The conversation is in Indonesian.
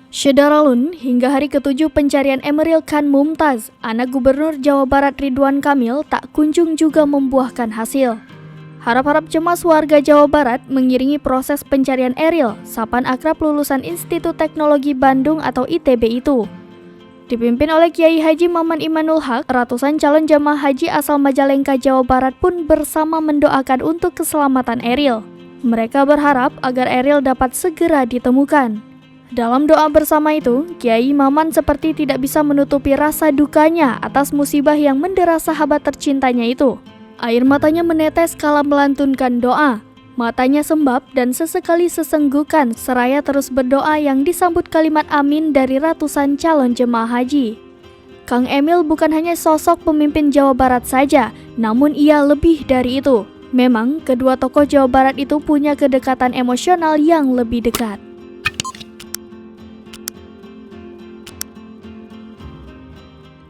Syederalun, hingga hari ke-7 pencarian Emeril Khan Mumtaz, anak Gubernur Jawa Barat Ridwan Kamil, tak kunjung juga membuahkan hasil. Harap-harap cemas warga Jawa Barat mengiringi proses pencarian Eril, sapan akrab lulusan Institut Teknologi Bandung atau ITB itu. Dipimpin oleh Kiai Haji Maman Imanul Haq, ratusan calon jamaah haji asal Majalengka, Jawa Barat pun bersama mendoakan untuk keselamatan Eril. Mereka berharap agar Eril dapat segera ditemukan. Dalam doa bersama itu, Kiai Maman seperti tidak bisa menutupi rasa dukanya atas musibah yang mendera sahabat tercintanya itu. Air matanya menetes kala melantunkan doa. Matanya sembab dan sesekali sesenggukan seraya terus berdoa yang disambut kalimat amin dari ratusan calon jemaah haji. Kang Emil bukan hanya sosok pemimpin Jawa Barat saja, namun ia lebih dari itu. Memang kedua tokoh Jawa Barat itu punya kedekatan emosional yang lebih dekat.